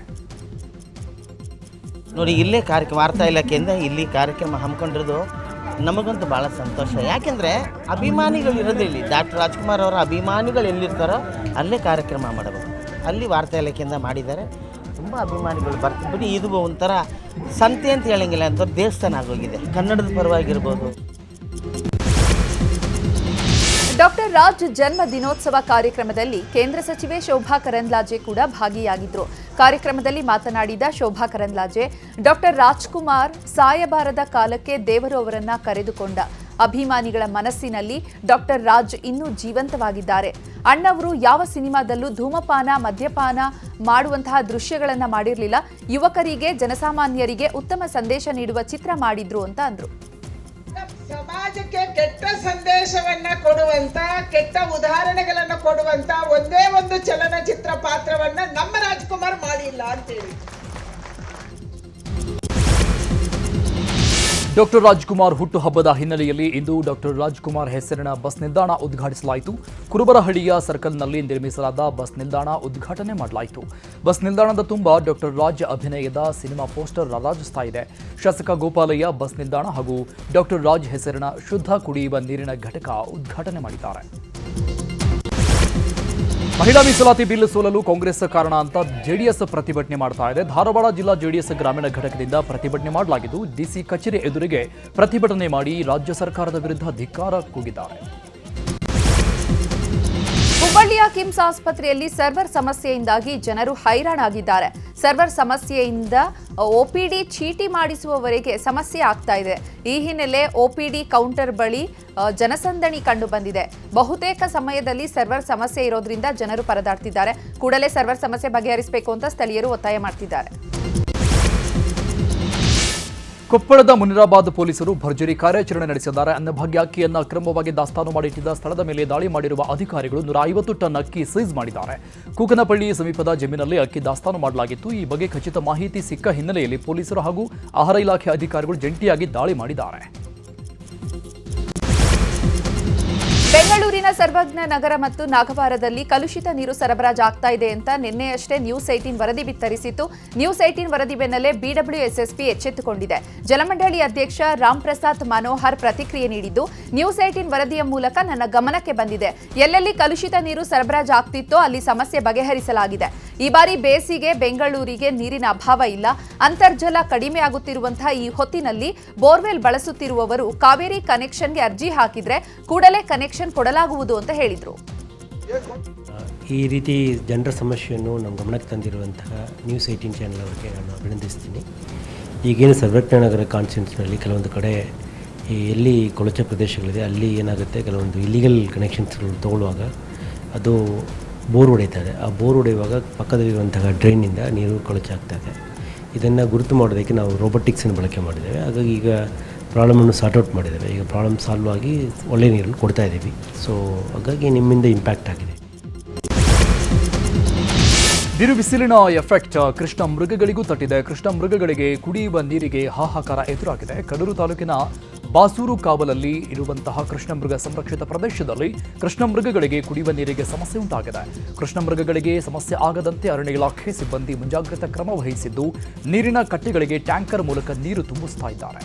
ನೋಡಿ, ಇಲ್ಲೇ ವಾರ್ತಾ ಇಲಾಖೆಯಿಂದ ಇಲ್ಲಿ ಕಾರ್ಯಕ್ರಮ ಹಮ್ಮಿಕೊಂಡಿರೋದು ನಮಗಂತೂ ಭಾಳ ಸಂತೋಷ. ಯಾಕೆಂದರೆ ಅಭಿಮಾನಿಗಳು ಇರೋದು ಇಲ್ಲಿ, ಡಾಕ್ಟರ್ ರಾಜ್ಕುಮಾರ್ ಅವರ ಅಭಿಮಾನಿಗಳು ಎಲ್ಲಿರ್ತಾರೋ ಅಲ್ಲೇ ಕಾರ್ಯಕ್ರಮ ಮಾಡಬೇಕು. ಅಲ್ಲಿ ವಾರ್ತಾ ಇಲಾಖೆಯಿಂದ ಮಾಡಿದ್ದಾರೆ. ತುಂಬ ಅಭಿಮಾನಿಗಳು ಬರ್ತಾರೆ. ಬಿಡಿ, ಇದು ಒಂಥರ ಸಂತೆ ಅಂತ ಹೇಳಂಗಿಲ್ಲ, ಅಂತ ದೇವಸ್ಥಾನ ಆಗೋಗಿದೆ. ಕನ್ನಡದ ಪರವಾಗಿರ್ಬೋದು. ಡಾಕ್ಟರ್ ರಾಜ್ ಜನ್ಮ ದಿನೋತ್ಸವ ಕಾರ್ಯಕ್ರಮದಲ್ಲಿ ಕೇಂದ್ರ ಸಚಿವೆ ಶೋಭಾ ಕರಂದ್ಲಾಜೆ ಕೂಡ ಭಾಗಿಯಾಗಿದ್ದರು. ಕಾರ್ಯಕ್ರಮದಲ್ಲಿ ಮಾತನಾಡಿದ ಶೋಭಾ ಕರಂದ್ಲಾಜೆ, ಡಾಕ್ಟರ್ ರಾಜ್ಕುಮಾರ್ ಸಾಯಬಾರದ ಕಾಲಕ್ಕೆ ದೇವರು ಅವರನ್ನ ಕರೆದುಕೊಂಡ. ಅಭಿಮಾನಿಗಳ ಮನಸ್ಸಿನಲ್ಲಿ ಡಾಕ್ಟರ್ ರಾಜ್ ಇನ್ನೂ ಜೀವಂತವಾಗಿದ್ದಾರೆ. ಅಣ್ಣವರು ಯಾವ ಸಿನಿಮಾದಲ್ಲೂ ಧೂಮಪಾನ, ಮದ್ಯಪಾನ ಮಾಡುವಂತಹ ದೃಶ್ಯಗಳನ್ನು ಮಾಡಿರಲಿಲ್ಲ. ಯುವಕರಿಗೆ, ಜನಸಾಮಾನ್ಯರಿಗೆ ಉತ್ತಮ ಸಂದೇಶ ನೀಡುವ ಚಿತ್ರ ಮಾಡಿದ್ರು ಅಂತ ಅಂದ್ರು. ಸಮಾಜಕ್ಕೆ ಕೆಟ್ಟ ಸಂದೇಶವನ್ನ ಕೊಡುವಂತ, ಕೆಟ್ಟ ಉದಾಹರಣೆಗಳನ್ನ ಕೊಡುವಂತ ಒಂದೇ ಒಂದು ಚಲನಚಿತ್ರ ಪಾತ್ರವನ್ನ ನಮ್ಮ ರಾಜ್ಕುಮಾರ್ ಮಾಡಿಲ್ಲ ಅಂತೇಳಿ. ಡಾಕ್ಟರ್ ರಾಜ್ಕುಮಾರ್ ಹುಟ್ಟುಹಬ್ಬದ ಹಿನ್ನೆಲೆಯಲ್ಲಿ ಇಂದು ಡಾಕ್ಟರ್ ರಾಜ್ಕುಮಾರ್ ಹೆಸರಿನ ಬಸ್ ನಿಲ್ದಾಣ ಉದ್ಘಾಟಿಸಲಾಯಿತು. ಕುರುಬರಹಳ್ಳಿಯ ಸರ್ಕಲ್ನಲ್ಲಿ ನಿರ್ಮಿಸಲಾದ ಬಸ್ ನಿಲ್ದಾಣ ಉದ್ಘಾಟನೆ ಮಾಡಲಾಯಿತು. ಬಸ್ ನಿಲ್ದಾಣದ ತುಂಬ ಡಾಕ್ಟರ್ ರಾಜ್ ಅಭಿನಯದ ಸಿನಿಮಾ ಪೋಸ್ಟರ್ ರಾರಾಜಿಸ್ತಾ ಇದೆ. ಶಾಸಕ ಗೋಪಾಲಯ್ಯ ಬಸ್ ನಿಲ್ದಾಣ ಹಾಗೂ ಡಾಕ್ಟರ್ ರಾಜ್ ಹೆಸರಿನ ಶುದ್ಧ ಕುಡಿಯುವ ನೀರಿನ ಘಟಕ ಉದ್ಘಾಟನೆ ಮಾಡಿದ್ದಾರೆ. ಮಹಿಳಾ ಮೀಸಲಾತಿ ಬಿಲ್ ಸೋಲಲು ಕಾಂಗ್ರೆಸ್ ಕಾರಣ ಅಂತ ಜೆಡಿಎಸ್ ಪ್ರತಿಭಟನೆ ಮಾಡ್ತಾ ಇದೆ. ಧಾರವಾಡ ಜಿಲ್ಲಾ ಜೆಡಿಎಸ್ ಗ್ರಾಮೀಣ ಘಟಕದಿಂದ ಪ್ರತಿಭಟನೆ ಮಾಡಲಾಗಿದ್ದು, ಡಿಸಿ ಕಚೇರಿ ಎದುರಿಗೆ ಪ್ರತಿಭಟನೆ ಮಾಡಿ ರಾಜ್ಯ ಸರ್ಕಾರದ ವಿರುದ್ಧ ಧಿಕ್ಕಾರ ಕೂಗಿದ್ದಾರೆ. ಹುಬ್ಬಳ್ಳಿಯ ಕಿಮ್ಸ್ ಆಸ್ಪತ್ರೆಯಲ್ಲಿ ಸರ್ವರ್ ಸಮಸ್ಯೆಯಿಂದಾಗಿ ಜನರು ಹೈರಾಣಾಗಿದ್ದಾರೆ. ಸರ್ವರ್ ಸಮಸ್ಯೆಯಿಂದ OPD ಚೀಟಿ ಮಾಡಿಸುವವರೆಗೆ ಸಮಸ್ಯೆ ಆಗ್ತಾ ಇದೆ. ಈ ಹಿನ್ನೆಲೆ OPD ಕೌಂಟರ್ ಬಳಿ ಜನಸಂದಣಿ ಕಂಡು ಬಂದಿದೆ. ಬಹುತೇಕ ಸಮಯದಲ್ಲಿ ಸರ್ವರ್ ಸಮಸ್ಯೆ ಇರೋದ್ರಿಂದ ಜನರು ಪರದಾಡ್ತಿದ್ದಾರೆ. ಕೂಡಲೇ ಸರ್ವರ್ ಸಮಸ್ಯೆ ಬಗೆಹರಿಸಬೇಕು ಅಂತ ಸ್ಥಳೀಯರು ಒತ್ತಾಯ ಮಾಡ್ತಿದ್ದಾರೆ. ಕೊಪ್ಪಳದ ಮುನಿರಾಬಾದ್ ಪೊಲೀಸರು ಭರ್ಜರಿ ಕಾರ್ಯಾಚರಣೆ ನಡೆಸಿದ್ದಾರೆ. ಅನ್ನಭಾಗ್ಯ ಅಕ್ಕಿಯನ್ನು ಅಕ್ರಮವಾಗಿ ದಾಸ್ತಾನು ಮಾಡಿಟ್ಟಿದ್ದ ಸ್ಥಳದ ಮೇಲೆ ದಾಳಿ ಮಾಡಿರುವ ಅಧಿಕಾರಿಗಳು 150 ಟನ್ ಅಕ್ಕಿ ಸೀಸ್ ಮಾಡಿದ್ದಾರೆ. ಕೂಕನಪಳ್ಳಿ ಸಮೀಪದ ಜಮೀನಲ್ಲಿ ಅಕ್ಕಿ ದಾಸ್ತಾನು ಮಾಡಲಾಗಿತ್ತು. ಈ ಬಗ್ಗೆ ಖಚಿತ ಮಾಹಿತಿ ಸಿಕ್ಕ ಹಿನ್ನೆಲೆಯಲ್ಲಿ ಪೊಲೀಸರು ಹಾಗೂ ಆಹಾರ ಇಲಾಖೆ ಅಧಿಕಾರಿಗಳು ಜಂಟಿಯಾಗಿ ದಾಳಿ ಮಾಡಿದ್ದಾರೆ. ಬೆಂಗಳೂರಿನ ಸರ್ವಜ್ಞ ನಗರ ಮತ್ತು ನಾಗವಾರದಲ್ಲಿ ಕಲುಷಿತ ನೀರು ಸರಬರಾಜಾಗ್ತಾ ಇದೆ ಅಂತ ನಿನ್ನೆಯಷ್ಟೇ ನ್ಯೂಸ್ 18 ವರದಿ ಬಿತ್ತರಿಸಿತ್ತು. ನ್ಯೂಸ್ 18 ವರದಿ ಬೆನ್ನಲ್ಲೇ BWSSP ಎಚ್ಚೆತ್ತುಕೊಂಡಿದೆ. ಜಲಮಂಡಳಿ ಅಧ್ಯಕ್ಷ ರಾಮ್ ಪ್ರಸಾದ್ ಮನೋಹರ್ ಪ್ರತಿಕ್ರಿಯೆ ನೀಡಿದ್ದು, ನ್ಯೂಸ್ 18 ವರದಿಯ ಮೂಲಕ ನನ್ನ ಗಮನಕ್ಕೆ ಬಂದಿದೆ. ಎಲ್ಲೆಲ್ಲಿ ಕಲುಷಿತ ನೀರು ಸರಬರಾಜಾಗ್ತಿತ್ತೋ ಅಲ್ಲಿ ಸಮಸ್ಯೆ ಬಗೆಹರಿಸಲಾಗಿದೆ. ಈ ಬಾರಿ ಬೇಸಿಗೆ ಬೆಂಗಳೂರಿಗೆ ನೀರಿನ ಅಭಾವ ಇಲ್ಲ. ಅಂತರ್ಜಲ ಕಡಿಮೆ ಆಗುತ್ತಿರುವಂತಹ ಈ ಹೊತ್ತಿನಲ್ಲಿ ಬೋರ್ವೆಲ್ ಬಳಸುತ್ತಿರುವವರು ಕಾವೇರಿ ಕನೆಕ್ಷನ್ಗೆ ಅರ್ಜಿ ಹಾಕಿದ್ರೆ ಕೂಡಲೇ ಕನೆಕ್ಷನ್ ಕೊಡಲಾಗುವುದು ಅಂತ ಹೇಳಿದರು. ಈ ರೀತಿ ಜನರ ಸಮಸ್ಯೆಯನ್ನು ನಮ್ಮ ಗಮನಕ್ಕೆ ತಂದಿರುವಂತಹ ನ್ಯೂಸ್ 18 ಚಾನೆಲ್ ಅವರಿಗೆ ನಾನು ಅಭಿನಂದಿಸ್ತೀನಿ. ಈಗೇನು ಸರ್ವಜ್ಞ ನಗರ ಕಾನ್ಸ್ಟಿಟ್ಯೂನ್ಸಿನಲ್ಲಿ ಕೆಲವೊಂದು ಕಡೆ ಎಲ್ಲಿ ಕೊಳಚೆ ಪ್ರದೇಶಗಳಿದೆ ಅಲ್ಲಿ ಏನಾಗುತ್ತೆ, ಕೆಲವೊಂದು ಇಲಿಗಲ್ ಕನೆಕ್ಷನ್ಸ್ಗಳು ತಗೊಳ್ಳುವಾಗ ಅದು ಬೋರ್ ಹೊಡೆಯುತ್ತದೆ. ಆ ಬೋರ್ ಹೊಡೆಯುವಾಗ ಪಕ್ಕದಲ್ಲಿರುವಂತಹ ಡ್ರೈನಿಂದ ನೀರು ಕೊಳಚೆ ಆಗ್ತಾಯಿದೆ. ಇದನ್ನು ಗುರುತು ಮಾಡೋದಕ್ಕೆ ನಾವು ರೋಬೋಟಿಕ್ಸನ್ನು ಬಳಕೆ ಮಾಡಿದ್ದೇವೆ. ಹಾಗಾಗಿ ಈಗ ಪ್ರಾಬ್ಲಮನ್ನು ಸಾರ್ಟ್ಔಟ್ ಮಾಡಿದ್ದೇವೆ. ಈಗ ಪ್ರಾಬ್ಲಮ್ ಸಾಲ್ವ್ ಆಗಿ ಒಳ್ಳೆ ನೀರನ್ನು ಕೊಡ್ತಾ ಇದ್ದೀವಿ. ಸೊ ಹಾಗಾಗಿ ನಿಮ್ಮಿಂದ ಇಂಪ್ಯಾಕ್ಟ್ ಆಗಿದೆ. ಬಿರು ಬಿಸಿಲಿನ ಎಫೆಕ್ಟ್ ಕೃಷ್ಣ ಮೃಗಗಳಿಗೂ ತಟ್ಟಿದೆ. ಕೃಷ್ಣ ಮೃಗಗಳಿಗೆ ಕುಡಿಯುವ ನೀರಿಗೆ ಹಾಹಾಕಾರ ಎದುರಾಗಿದೆ. ಕಡೂರು ತಾಲೂಕಿನ ಬಾಸೂರು ಕಾವಲಲ್ಲಿ ಇರುವಂತಹ ಕೃಷ್ಣ ಮೃಗ ಸಂರಕ್ಷಿತ ಪ್ರದೇಶದಲ್ಲಿ ಕೃಷ್ಣ ಮೃಗಗಳಿಗೆ ಕುಡಿಯುವ ನೀರಿಗೆ ಸಮಸ್ಯೆ ಉಂಟಾಗಿದೆ. ಕೃಷ್ಣ ಮೃಗಗಳಿಗೆ ಸಮಸ್ಯೆ ಆಗದಂತೆ ಅರಣ್ಯ ಇಲಾಖೆ ಸಿಬ್ಬಂದಿ ಮುಂಜಾಗ್ರತಾ ಕ್ರಮ ವಹಿಸಿದ್ದು, ನೀರಿನ ಕಟ್ಟೆಗಳಿಗೆ ಟ್ಯಾಂಕರ್ ಮೂಲಕ ನೀರು ತುಂಬಿಸ್ತಾ ಇದ್ದಾರೆ.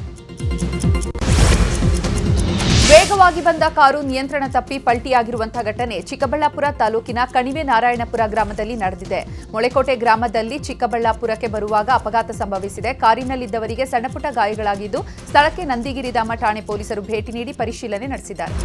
ವೇಗ ವೇಗವಾಗಿ ಬಂದ ಕಾರು ನಿಯಂತ್ರಣ ತಪ್ಪಿ ಪಲ್ಟಿಯಾಗಿರುವಂತಹ ಘಟನೆ ಚಿಕ್ಕಬಳ್ಳಾಪುರ ತಾಲೂಕಿನ ಕಣಿವೆ ನಾರಾಯಣಪುರ ಗ್ರಾಮದಲ್ಲಿ ನಡೆದಿದೆ. ಮೊಳೆಕೋಟೆ ಗ್ರಾಮದಲ್ಲಿ ಚಿಕ್ಕಬಳ್ಳಾಪುರಕ್ಕೆ ಬರುವಾಗ ಅಪಘಾತ ಸಂಭವಿಸಿದೆ. ಕಾರಿನಲ್ಲಿದ್ದವರಿಗೆ ಸಣ್ಣಪುಟ್ಟ ಗಾಯಗಳಾಗಿದ್ದು ಸ್ಥಳಕ್ಕೆ ನಂದಿಗಿರಿಧಾಮ ಠಾಣೆ ಪೊಲೀಸರು ಭೇಟಿ ನೀಡಿ ಪರಿಶೀಲನೆ ನಡೆಸಿದ್ದಾರೆ.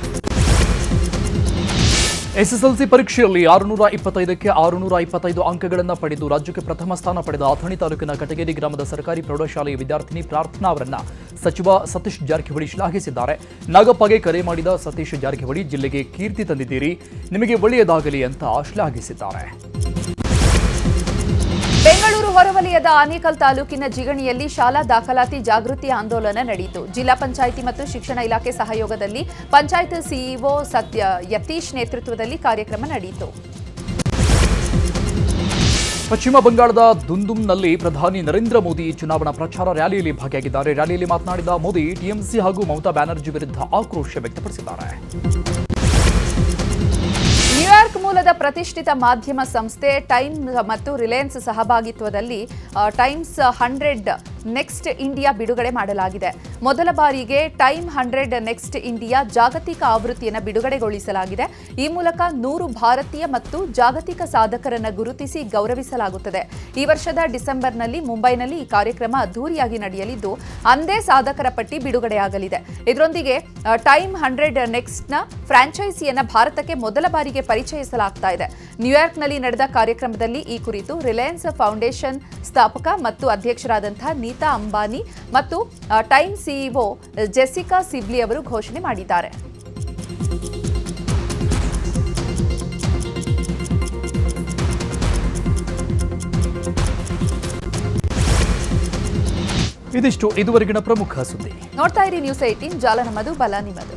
ಎಸ್ಎಸ್ಎಲ್ಸಿ ಪರೀಕ್ಷೆಯಲ್ಲಿ 625ಕ್ಕೆ 625 ಅಂಕಗಳನ್ನು ಪಡೆದು ರಾಜ್ಯಕ್ಕೆ ಪ್ರಥಮ ಸ್ಥಾನ ಪಡೆದ ಅಥಣಿ ತಾಲೂಕಿನ ಕಟಗೇರಿ ಗ್ರಾಮದ ಸರ್ಕಾರಿ ಪ್ರೌಢಶಾಲೆಯ ವಿದ್ಯಾರ್ಥಿನಿ ಪ್ರಾರ್ಥನಾ ಅವರನ್ನ ಸಚಿವ ಸತೀಶ್ ಜಾರಕಿಹೊಳಿ ಶ್ಲಾಘಿಸಿದ್ದಾರೆ. ನಾಗಪ್ಪಗೆ ಕರೆ ಮಾಡಿದ ಸತೀಶ್ ಜಾರಕಿಹೊಳಿ, ಜಿಲ್ಲೆಗೆ ಕೀರ್ತಿ ತಂದಿದ್ದೀರಿ, ನಿಮಗೆ ಒಳ್ಳೆಯದಾಗಲಿ ಅಂತ ಶ್ಲಾಘಿಸಿದ್ದಾರೆ. ಬೆಂಗಳೂರು ಹೊರವಲಯದ ಆನೇಕಲ್ ತಾಲೂಕಿನ ಜಿಗಣಿಯಲ್ಲಿ ಶಾಲಾ ದಾಖಲಾತಿ ಜಾಗೃತಿ ಆಂದೋಲನ ನಡೆಯಿತು. ಜಿಲ್ಲಾ ಪಂಚಾಯಿತಿ ಮತ್ತು ಶಿಕ್ಷಣ ಇಲಾಖೆ ಸಹಯೋಗದಲ್ಲಿ ಪಂಚಾಯತ್ ಸಿಇಒ ಯತೀಶ್ ನೇತೃತ್ವದಲ್ಲಿ ಕಾರ್ಯಕ್ರಮ ನಡೆಯಿತು. ಪಶ್ಚಿಮ ಬಂಗಾಳದ ದುಂದುಮ್ನಲ್ಲಿ ಪ್ರಧಾನಿ ನರೇಂದ್ರ ಮೋದಿ ಚುನಾವಣಾ ಪ್ರಚಾರ ರ್ಯಾಲಿಯಲ್ಲಿ ಭಾಗಿಯಾಗಿದ್ದಾರೆ. ರ್ಯಾಲಿಯಲ್ಲಿ ಮಾತನಾಡಿದ ಮೋದಿ ಟಿಎಂಸಿ ಹಾಗೂ ಮಮತಾ ಬ್ಯಾನರ್ಜಿ ವಿರುದ್ಧ ಆಕ್ರೋಶ ವ್ಯಕ್ತಪಡಿಸಿದ್ದಾರೆ. ನ್ಯೂಯಾರ್ಕ್ ಮೂಲದ ಪ್ರತಿಷ್ಠಿತ ಮಾಧ್ಯಮ ಸಂಸ್ಥೆ ಟೈಮ್ ಮತ್ತು ರಿಲಯನ್ಸ್ ಸಹಭಾಗಿತ್ವದಲ್ಲಿ ಟೈಮ್ಸ್ 100 ನೆಕ್ಸ್ಟ್ ಇಂಡಿಯಾ ಬಿಡುಗಡೆ ಮಾಡಲಾಗಿದೆ. ಮೊದಲ ಬಾರಿಗೆ ಟೈಮ್ 100 ನೆಕ್ಸ್ಟ್ ಇಂಡಿಯಾ ಜಾಗತಿಕ ಆವೃತ್ತಿಯನ್ನು ಬಿಡುಗಡೆಗೊಳಿಸಲಾಗಿದೆ. ಈ ಮೂಲಕ 100 ಭಾರತೀಯ ಮತ್ತು ಜಾಗತಿಕ ಸಾಧಕರನ್ನು ಗುರುತಿಸಿ ಗೌರವಿಸಲಾಗುತ್ತದೆ. ಈ ವರ್ಷದ ಡಿಸೆಂಬರ್ನಲ್ಲಿ ಮುಂಬೈನಲ್ಲಿ ಈ ಕಾರ್ಯಕ್ರಮ ಅದ್ದೂರಿಯಾಗಿ ನಡೆಯಲಿದ್ದು ಅಂದೇ ಸಾಧಕರ ಪಟ್ಟಿ ಬಿಡುಗಡೆಯಾಗಲಿದೆ. ಇದರೊಂದಿಗೆ ಟೈಮ್ 100 ನೆಕ್ಸ್ಟ್ನ ಫ್ರಾಂಚೈಸಿಯನ್ನು ಭಾರತಕ್ಕೆ ಮೊದಲ ಬಾರಿಗೆ ಪರಿಚಯಿಸಲಾಗ್ತಾ ಇದೆ. ನ್ಯೂಯಾರ್ಕ್ನಲ್ಲಿ ನಡೆದ ಕಾರ್ಯಕ್ರಮದಲ್ಲಿ ಈ ಕುರಿತು ರಿಲಯನ್ಸ್ ಫೌಂಡೇಶನ್ ಸ್ಥಾಪಕ ಮತ್ತು ಅಧ್ಯಕ್ಷರಾದಂತಹ ನೀತಾ ಅಂಬಾನಿ ಮತ್ತು ಟೈಮ್ ಸಿಇಒ ಜೆಸಿಕಾ ಸಿಬ್ಲಿ ಅವರು ಘೋಷಣೆ ಮಾಡಿದ್ದಾರೆ. ಇದಿಷ್ಟು ಇದುವರೆಗಿನ ಪ್ರಮುಖ ಸುದ್ದಿ. ನೋಡ್ತಾ ಇರಿ ನ್ಯೂಸ್ 18, ಜಾಲ ನಮ್ಮದು, ಬಲ ನಿಮ್ಮದು.